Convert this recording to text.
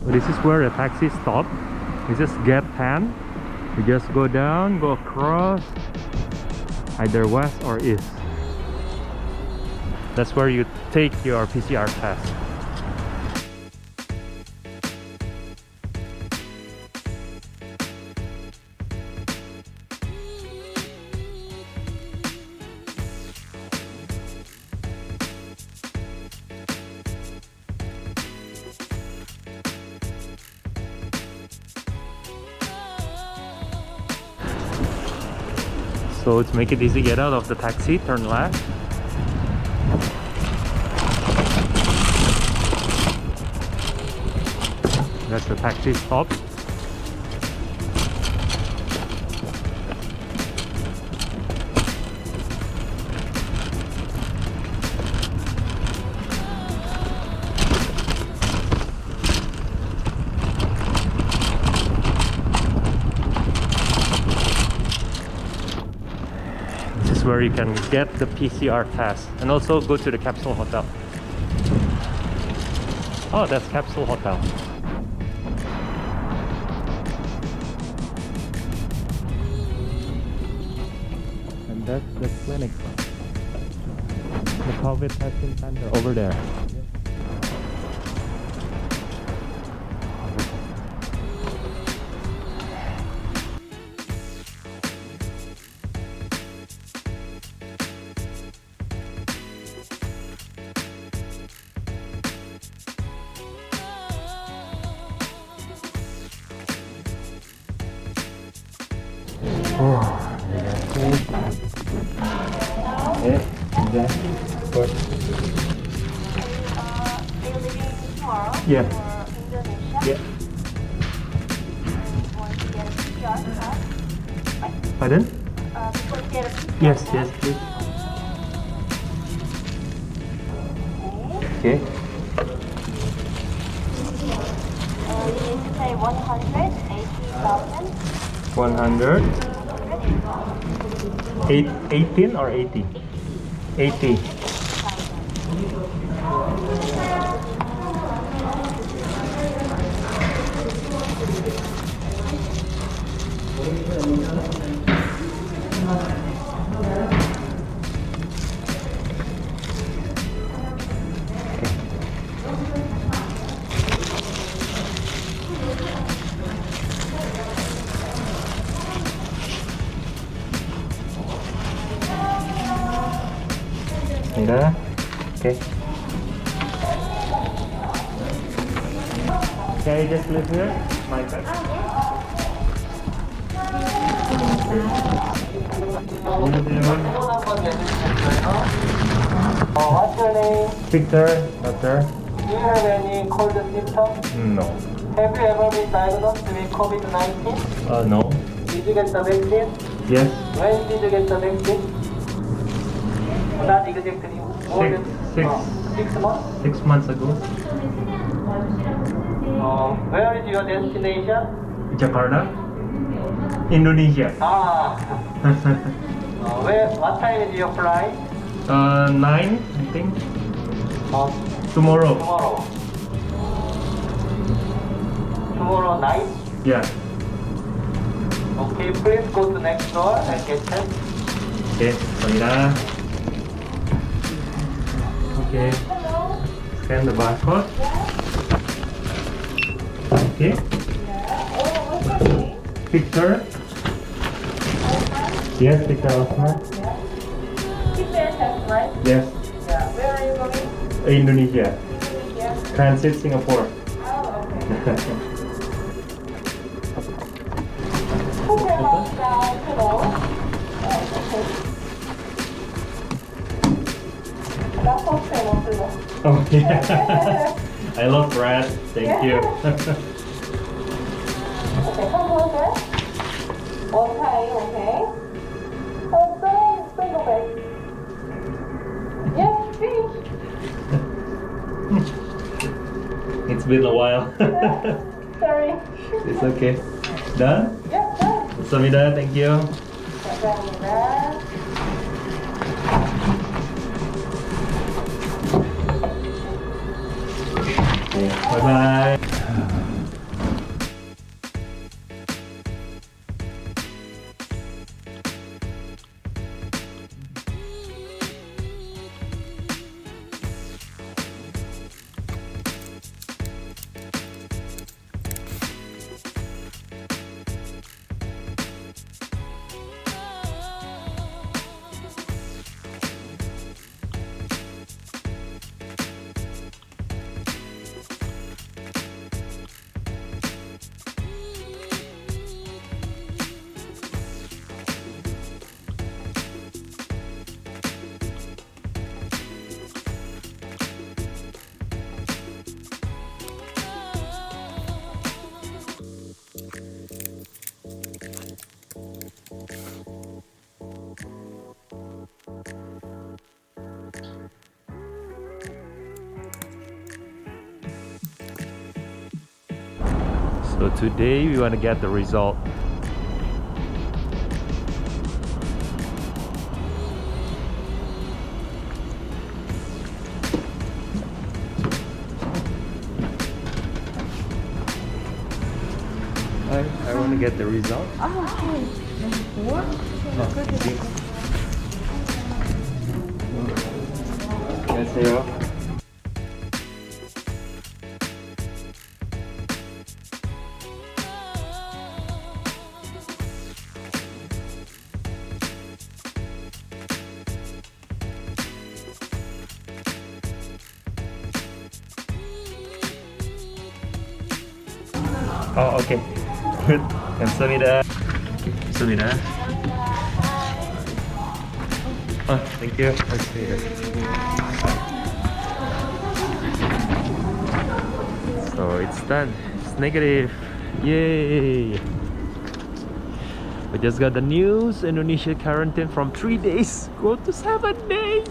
This is where the taxi stops. It's just gate 10. You just go down, go across, either west or east. That's where you take your PCR test. So to make it easy, get out of the taxi, turn left. That's the taxi stop. This is where you can get the PCR test and also go to the capsule hotel. Oh, that's capsule hotel. And that's the clinic. The COVID testing center over there. Yeah. Yeah. Pardon? Yes, yes, please. Okay. You need to pay 180,000. 100. 18 or 80? 80. Udah. Okay. Can I just live here? My bed. What's your name? Victor, doctor. Do you have any cold symptoms? No. Have you ever been diagnosed with COVID-19? No. Did you get the vaccine? Yes. When did you get the vaccine? Not exactly. More than 6 months? 6 months ago. Where is your destination? Jakarta, Indonesia. What time is your flight? 9, I think. Tomorrow. Tomorrow night? Yeah. Okay, please go to next door and get test. Okay, 감사합니다. Okay. Scan the barcode. Okay. Victor. Yes, Victor Osman. Right? Yes. Yeah. Where are you going? Indonesia. Indonesia. Transit Singapore. Oh, okay. Hotel floor. That's hotel. Oh yeah. I love bread. Thank you. Okay, come closer. Okay, okay. Don't go back. Yes, finish. It's been a while. Sorry. It's okay. Done? Yeah, done. 감사합니다. Thank you. 감사합니다. Okay. Bye bye. So today we want to get the result. I want to get the result. 안녕하세요. 오케이. 굿. 감사합니다. 감사합니다. thank you. So it's done. It's negative. Yay! We just got the news. Indonesia quarantine from 3 days go to 7 days.